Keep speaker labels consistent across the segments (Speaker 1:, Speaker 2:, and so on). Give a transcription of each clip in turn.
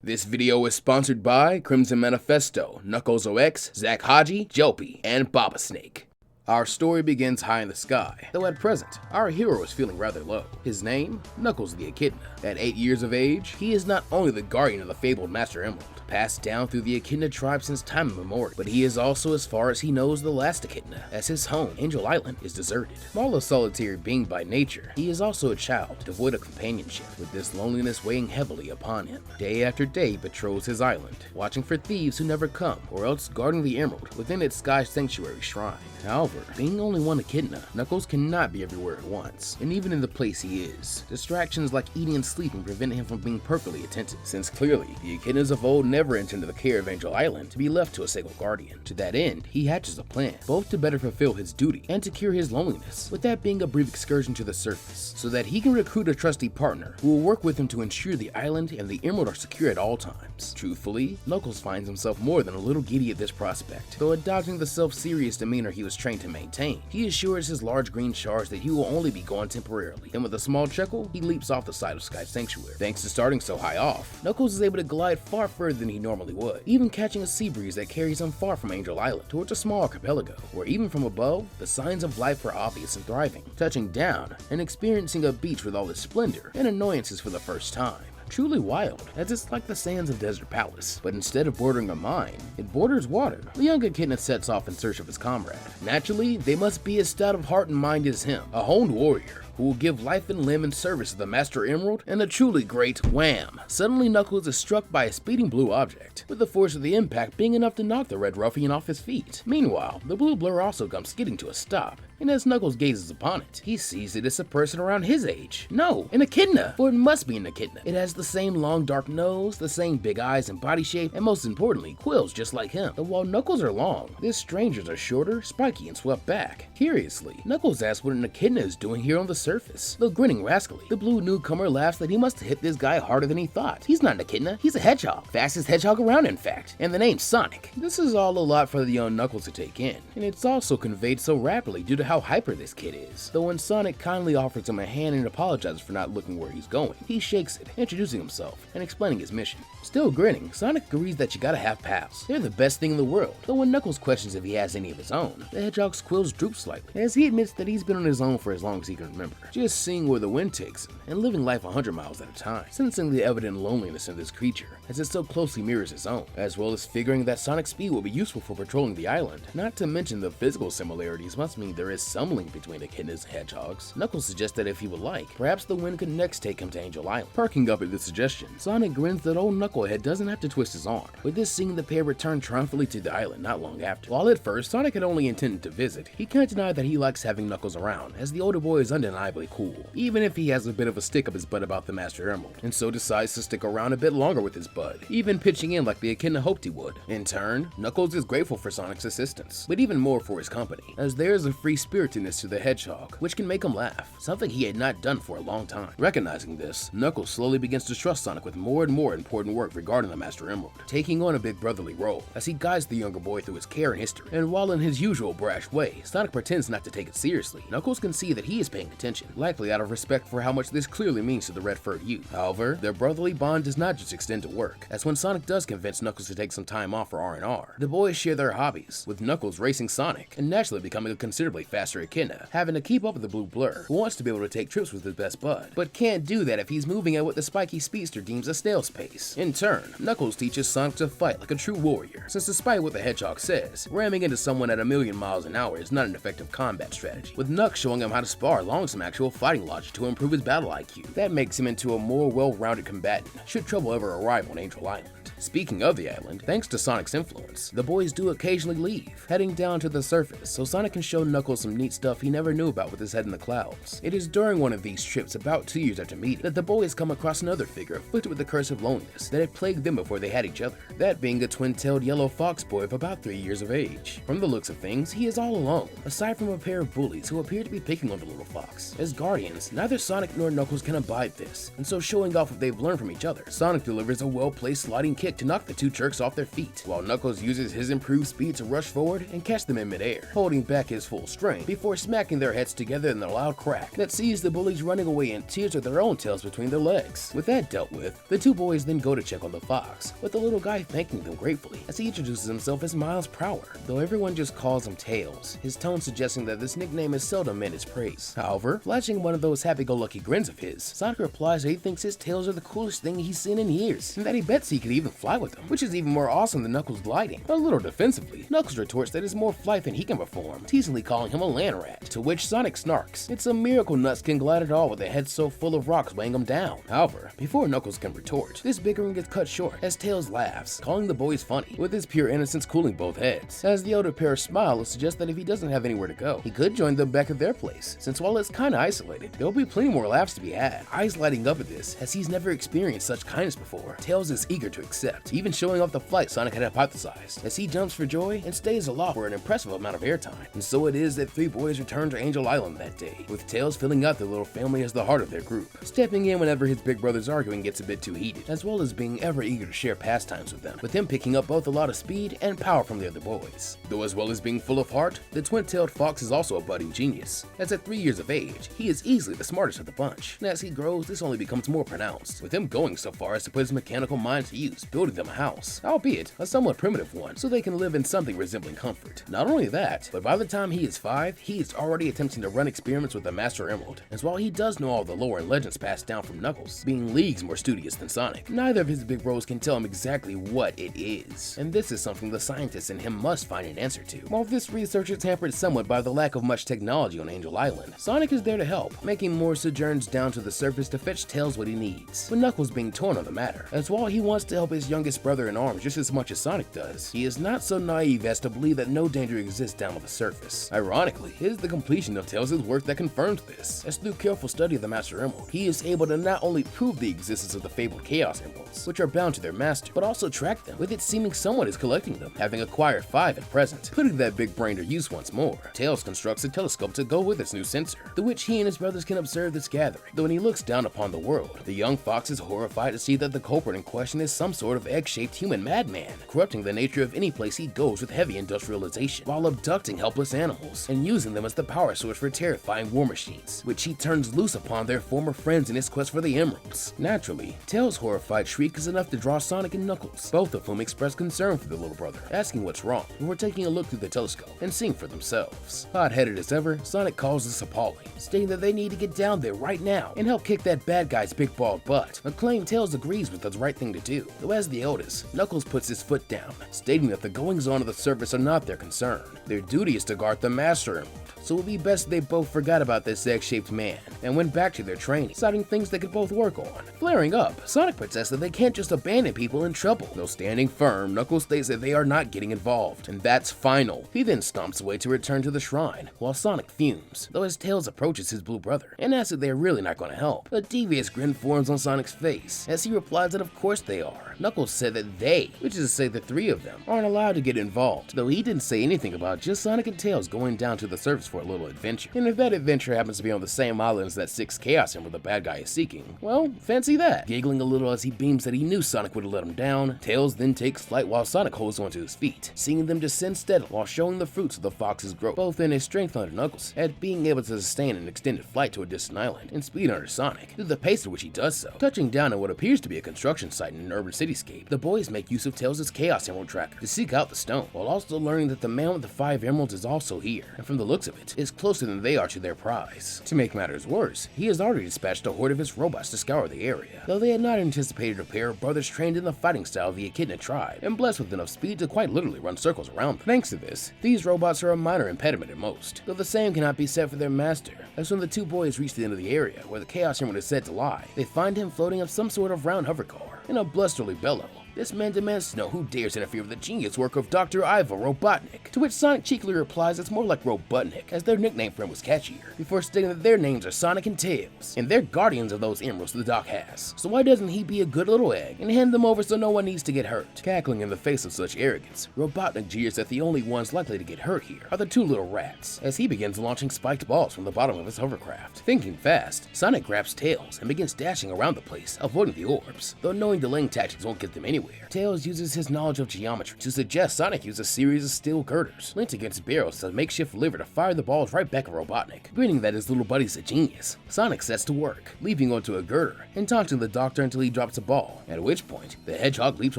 Speaker 1: This video is sponsored by Crimson Manifesto, Knuckles OX, Zach Haji, Jelpy, and Baba Snake. Our story begins high in the sky, though at present, our hero is feeling rather low. His name? Knuckles the Echidna. At 8 years of age, he is not only the guardian of the fabled Master Emerald, passed down through the Echidna tribe since time immemorial, but he is also, as far as he knows, the last Echidna, as his home, Angel Island, is deserted. While a solitary being by nature, he is also a child, devoid of companionship, with this loneliness weighing heavily upon him. Day after day he patrols his island, watching for thieves who never come, or else guarding the emerald within its sky sanctuary shrine. However, being only one Echidna, Knuckles cannot be everywhere at once, and even in the place he is, distractions like eating and sleeping prevent him from being perfectly attentive, since clearly, the Echidnas of old never intended the care of Angel Island to be left to a single guardian. To that end, he hatches a plan, both to better fulfill his duty and to cure his loneliness, with that being a brief excursion to the surface, so that he can recruit a trusty partner who will work with him to ensure the island and the emerald are secure at all times. Truthfully, Knuckles finds himself more than a little giddy at this prospect, though adopting the self-serious demeanor he was trained to maintain, he assures his large green shards that he will only be gone temporarily, and with a small chuckle, he leaps off the side of Sky Sanctuary. Thanks to starting so high off, Knuckles is able to glide far further than he normally would, even catching a sea breeze that carries him far from Angel Island towards a small archipelago, where even from above, the signs of life are obvious and thriving, touching down and experiencing a beach with all its splendor and annoyances for the first time. Truly wild, as it's like the sands of Desert Palace, but instead of bordering a mine, it borders water. The young Echidna sets off in search of his comrade. Naturally, they must be as stout of heart and mind as him, a honed warrior who will give life and limb in service of the Master Emerald, and a truly great wham! Suddenly Knuckles is struck by a speeding blue object, with the force of the impact being enough to knock the red ruffian off his feet. Meanwhile, the blue blur also comes skidding to a stop, and as Knuckles gazes upon it, he sees it as a person around his age. No, an Echidna, for it must be an Echidna. It has the same long dark nose, the same big eyes and body shape, and most importantly, quills just like him. But while Knuckles are long, this stranger's are shorter, spiky, and swept back. Curiously, Knuckles asks what an Echidna is doing here on the surface. Though grinning rascally, the blue newcomer laughs that he must have hit this guy harder than he thought. He's not an Echidna, he's a hedgehog. Fastest hedgehog around, in fact. And the name's Sonic. This is all a lot for the young Knuckles to take in, and it's also conveyed so rapidly due to how hyper this kid is. Though when Sonic kindly offers him a hand and apologizes for not looking where he's going, he shakes it, introducing himself and explaining his mission. Still grinning, Sonic agrees that you gotta have pals. They're the best thing in the world. Though when Knuckles questions if he has any of his own, the hedgehog's quills droop slightly, as he admits that he's been on his own for as long as he can remember, just seeing where the wind takes him and living life 100 miles at a time, sensing the evident loneliness in this creature as it so closely mirrors his own, as well as figuring that Sonic's speed will be useful for patrolling the island. Not to mention the physical similarities must mean there is some link between Echidnas and hedgehogs. Knuckles suggests that if he would like, perhaps the wind could next take him to Angel Island. Perking up at this suggestion, Sonic grins that old Knucklehead doesn't have to twist his arm, with this seeing the pair return triumphantly to the island not long after. While at first Sonic had only intended to visit, he can't deny that he likes having Knuckles around, as the older boy is undeniably cool, even if he has a bit of a stick up his butt about the Master Emerald, and so decides to stick around a bit longer with his bud, even pitching in like the Echidna hoped he would. In turn, Knuckles is grateful for Sonic's assistance, but even more for his company, as there is a free-spiritedness to the hedgehog, which can make him laugh, something he had not done for a long time. Recognizing this, Knuckles slowly begins to trust Sonic with more and more important work regarding the Master Emerald, taking on a big brotherly role as he guides the younger boy through his care and history. And while in his usual brash way, Sonic pretends not to take it seriously, Knuckles can see that he is paying attention, likely out of respect for how much this clearly means to the red-furred youth. However, their brotherly bond does not just extend to work, as when Sonic does convince Knuckles to take some time off for R&R, the boys share their hobbies, with Knuckles racing Sonic and naturally becoming a considerably faster Echidna, having to keep up with the blue blur, who wants to be able to take trips with his best bud, but can't do that if he's moving at what the spiky speedster deems a snail's pace. In turn, Knuckles teaches Sonic to fight like a true warrior, since despite what the hedgehog says, ramming into someone at 1,000,000 miles an hour is not an effective combat strategy, with Knuck showing him how to spar along some actual fighting logic to improve his battle IQ. That makes him into a more well-rounded combatant, should trouble ever arrive on Angel Island. Speaking of the island, thanks to Sonic's influence, the boys do occasionally leave, heading down to the surface so Sonic can show Knuckles some neat stuff he never knew about with his head in the clouds. It is during one of these trips, about 2 years after meeting, that the boys come across another figure afflicted with the curse of loneliness that had plagued them before they had each other, that being a twin-tailed yellow fox boy of about 3 years of age. From the looks of things, he is all alone, aside from a pair of bullies who appear to be picking on the little fox. As guardians, neither Sonic nor Knuckles can abide this, and so showing off what they've learned from each other, Sonic delivers a well-placed sliding kick kick to knock the two jerks off their feet, while Knuckles uses his improved speed to rush forward and catch them in midair, holding back his full strength before smacking their heads together in a loud crack that sees the bullies running away in tears with their own tails between their legs. With that dealt with, the two boys then go to check on the fox, with the little guy thanking them gratefully as he introduces himself as Tails Prower, though everyone just calls him Tails, his tone suggesting that this nickname is seldom meant as praise. However, flashing one of those happy-go-lucky grins of his, Sonic replies that he thinks his tails are the coolest thing he's seen in years, and that he bets he could even fly with them, which is even more awesome than Knuckles gliding. A little defensively, Knuckles retorts that it's more flight than he can perform, teasingly calling him a land rat, to which Sonic snarks, "It's a miracle Nuts can glide at all with a head so full of rocks weighing him down." However, before Knuckles can retort, this bickering gets cut short as Tails laughs, calling the boys funny, with his pure innocence cooling both heads, as the elder pair smile and suggest that if he doesn't have anywhere to go, he could join them back at their place, since while it's kinda isolated, there'll be plenty more laughs to be had. Eyes lighting up at this, as he's never experienced such kindness before. Tails is eager to accept, even showing off the flight Sonic had hypothesized, as he jumps for joy and stays aloft for an impressive amount of airtime. And so it is that three boys return to Angel Island that day, with Tails filling out their little family as the heart of their group, stepping in whenever his big brother's arguing gets a bit too heated, as well as being ever eager to share pastimes with them, with him picking up both a lot of speed and power from the other boys. Though as well as being full of heart, the twin-tailed fox is also a budding genius, as at 3 years of age, he is easily the smartest of the bunch, and as he grows, this only becomes more pronounced, with him going so far as to put his mechanical mind to use, building them a house, albeit a somewhat primitive one, so they can live in something resembling comfort. Not only that, but by the time he is 5, he is already attempting to run experiments with the Master Emerald, as while he does know all the lore and legends passed down from Knuckles, being leagues more studious than Sonic, neither of his big bros can tell him exactly what it is, and this is something the scientists in him must find an answer to. While this research is hampered somewhat by the lack of much technology on Angel Island, Sonic is there to help, making more sojourns down to the surface to fetch Tails what he needs, with Knuckles being torn on the matter, as while he wants to help his youngest brother in arms just as much as Sonic does, he is not so naive as to believe that no danger exists down on the surface. Ironically, it is the completion of Tails' work that confirms this, as through careful study of the Master Emerald, he is able to not only prove the existence of the fabled Chaos Emeralds, which are bound to their master, but also track them, with it seeming someone is collecting them, having acquired 5 at present. Putting that big brain to use once more, Tails constructs a telescope to go with its new sensor, through which he and his brothers can observe this gathering. Though when he looks down upon the world, the young fox is horrified to see that the culprit in question is some sort of egg-shaped human madman, corrupting the nature of any place he goes with heavy industrialization, while abducting helpless animals and using them as the power source for terrifying war machines, which he turns loose upon their former friends in his quest for the emeralds. Naturally, Tails' horrified shriek is enough to draw Sonic and Knuckles, both of whom express concern for the little brother, asking what's wrong, before taking a look through the telescope and seeing for themselves. Hot-headed as ever, Sonic calls this appalling, stating that they need to get down there right now and help kick that bad guy's big bald butt, a claim Tails agrees with the right thing to do, though as the eldest, Knuckles puts his foot down, stating that the goings-on of the surface are not their concern. Their duty is to guard the Master Emerald, so it would be best they both forgot about this egg-shaped man and went back to their training, deciding things they could both work on. Flaring up, Sonic protests that they can't just abandon people in trouble. Though standing firm, Knuckles states that they are not getting involved, and that's final. He then stomps away to return to the shrine, while Sonic fumes, though as Tails approaches his blue brother and asks if they are really not going to help. A devious grin forms on Sonic's face, as he replies that of course they are. Knuckles said that they, which is to say the 3 of them, aren't allowed to get involved, though he didn't say anything about just Sonic and Tails going down to the surface for a little adventure. And if that adventure happens to be on the same island as that 6th Chaos Emerald the bad guy is seeking, well, fancy that. Giggling a little as he beams that he knew Sonic would have let him down, Tails then takes flight while Sonic holds onto his feet, seeing them descend steadily while showing the fruits of the fox's growth, both in his strength under Knuckles, at being able to sustain an extended flight to a distant island, and speed under Sonic, through the pace at which he does so. Touching down at what appears to be a construction site in an urban cityscape, the boys make use of Tails' Chaos Emerald tracker to seek out the stone, while also learning that the man with the 5 emeralds is also here, and from the looks of it, is closer than they are to their prize. To make matters worse, he has already dispatched a horde of his robots to scour the area, though they had not anticipated a pair of brothers trained in the fighting style of the Echidna tribe, and blessed with enough speed to quite literally run circles around them. Thanks to this, these robots are a minor impediment at most, though the same cannot be said for their master, as when the 2 boys reach the end of the area where the Chaos Emerald is said to lie, they find him floating up some sort of round hover car in a blusterly bellow. This man demands to know who dares interfere with the genius work of Dr. Ivo Robotnik, to which Sonic cheekily replies it's more like Robotnik, as their nickname for him was catchier, before stating that their names are Sonic and Tails, and they're guardians of those emeralds the doc has, so why doesn't he be a good little egg and hand them over so no one needs to get hurt? Cackling in the face of such arrogance, Robotnik jeers that the only ones likely to get hurt here are the 2 little rats, as he begins launching spiked balls from the bottom of his hovercraft. Thinking fast, Sonic grabs Tails and begins dashing around the place, avoiding the orbs, though knowing delaying tactics won't get them anywhere. anywhere. Tails uses his knowledge of geometry to suggest Sonic use a series of steel girders linked against barrels as a makeshift liver to fire the balls right back at Robotnik. Grinning that his little buddy's a genius, Sonic sets to work, leaping onto a girder and taunting the doctor until he drops a ball, at which point the Hedgehog leaps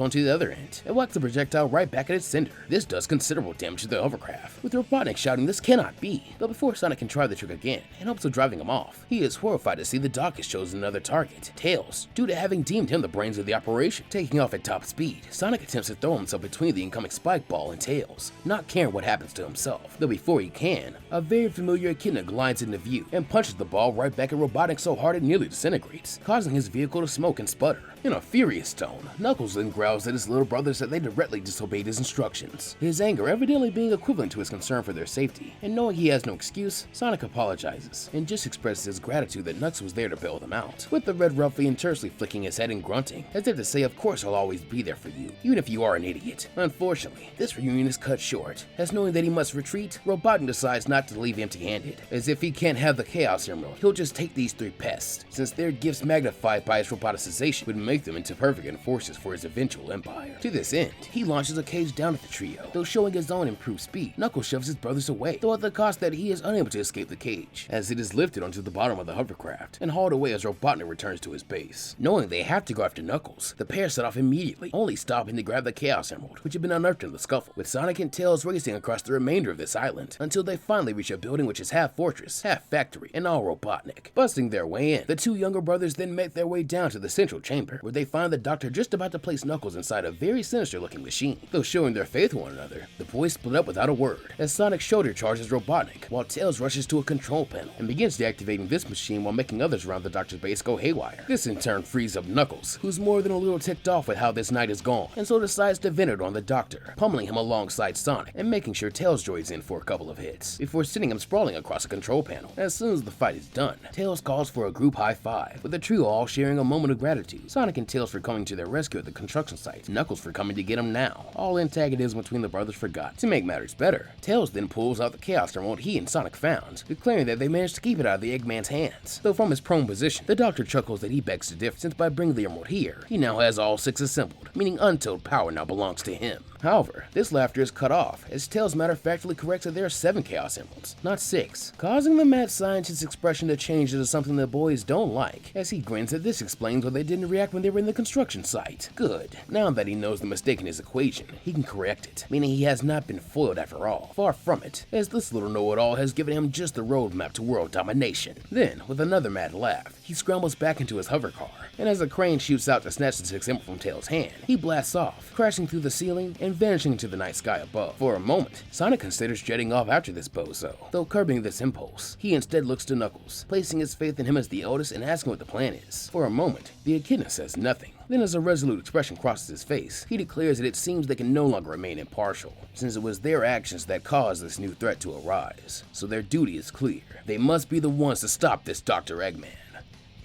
Speaker 1: onto the other end and whacks the projectile right back at its sender. This does considerable damage to the hovercraft, with Robotnik shouting this cannot be. But before Sonic can try the trick again, in hopes of driving him off, he is horrified to see the doc has chosen another target, Tails, due to having deemed him the brains of the operation. Taking off at top speed, Sonic attempts to throw himself between the incoming spike ball and Tails, not caring what happens to himself. Though before he can, a very familiar echidna glides into view and punches the ball right back at Robotnik so hard it nearly disintegrates, causing his vehicle to smoke and sputter. In a furious tone, Knuckles then growls at his little brothers that they directly disobeyed his instructions, his anger evidently being equivalent to his concern for their safety. And knowing he has no excuse, Sonic apologizes and just expresses his gratitude that Knuckles was there to bail them out, with the Red Ruffian tersely flicking his head and grunting, as if to say, of course I'll always be there for you, even if you are an idiot. Unfortunately, this reunion is cut short, as knowing that he must retreat, Robotnik decides not to leave empty-handed, as if he can't have the Chaos Emerald, he'll just take these three pests, since their gifts magnified by his roboticization would make them into perfect enforcers for his eventual empire. To this end, he launches a cage down at the trio, though showing his own improved speed. Knuckles shoves his brothers away, though at the cost that he is unable to escape the cage, as it is lifted onto the bottom of the hovercraft and hauled away as Robotnik returns to his base. Knowing they have to go after Knuckles, the pair set off immediately, only stopping to grab the Chaos Emerald, which had been unearthed in the scuffle, with Sonic and Tails racing across the remainder of this island, until they finally reach a building which is half fortress, half factory, and all Robotnik. Busting their way in, the two younger brothers then make their way down to the central chamber, where they find the doctor just about to place Knuckles inside a very sinister looking machine. Though showing their faith in one another, the boys split up without a word, as Sonic shoulder charges Robotnik, while Tails rushes to a control panel and begins deactivating this machine while making others around the doctor's base go haywire. This in turn frees up Knuckles, who's more than a little ticked off with how this night is gone, and so decides to vent it on the doctor, pummeling him alongside Sonic and making sure Tails joins in for a couple of hits, before sending him sprawling across a control panel. As soon as the fight is done, Tails calls for a group high five, with the trio all sharing a moment of gratitude. Sonic and Tails for coming to their rescue at the construction site, Knuckles for coming to get him now. All antagonism between the brothers forgot. To make matters better, Tails then pulls out the Chaos Emerald he and Sonic found, declaring that they managed to keep it out of the Eggman's hands. Though from his prone position, the doctor chuckles that he begs to differ, since by bringing the emerald here, he now has all six assembled, meaning untold power now belongs to him. However, this laughter is cut off, as Tails matter-of-factly corrects that there are 7 Chaos Emeralds, not 6, causing the mad scientist's expression to change into something the boys don't like, as he grins that this explains why they didn't react when they were in the construction site. Good. Now that he knows the mistake in his equation, he can correct it, meaning he has not been foiled after all. Far from it, as this little know-it-all has given him just the roadmap to world domination. Then, with another mad laugh, he scrambles back into his hover car, and as a crane shoots out to snatch the 6 emerald from Tails' hand, he blasts off, crashing through the ceiling and vanishing into the night sky above. For a moment, Sonic considers jetting off after this bozo, though curbing this impulse, he instead looks to Knuckles, placing his faith in him as the eldest and asking what the plan is. For a moment, the echidna says nothing. Then as a resolute expression crosses his face, he declares that it seems they can no longer remain impartial, since it was their actions that caused this new threat to arise. So their duty is clear. They must be the ones to stop this Dr. Eggman.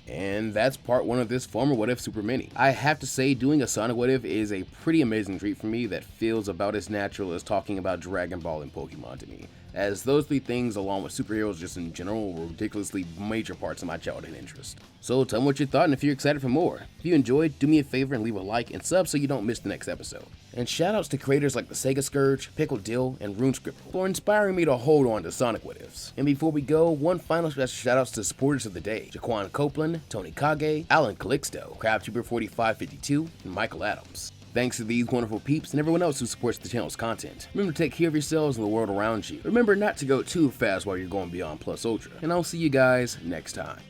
Speaker 1: And that's part 1 of this former What If Super Mini. I have to say, doing a Sonic What If is a pretty amazing treat for me that feels about as natural as talking about Dragon Ball and Pokemon to me, as those 3 things, along with superheroes just in general, were ridiculously major parts of my childhood interest. So tell me what you thought and if you're excited for more. If you enjoyed, do me a favor and leave a like and sub so you don't miss the next episode. And shoutouts to creators like the Sega Scourge, Pickle Dill, and RuneScript for inspiring me to hold on to Sonic What Ifs. And before we go, one final special shoutouts to supporters of the day: Jaquan Copeland, Tony Kage, Alan Calixto, CrabTuber4552, and Michael Adams. Thanks to these wonderful peeps and everyone else who supports the channel's content. Remember to take care of yourselves and the world around you. Remember not to go too fast while you're going beyond Plus Ultra. And I'll see you guys next time.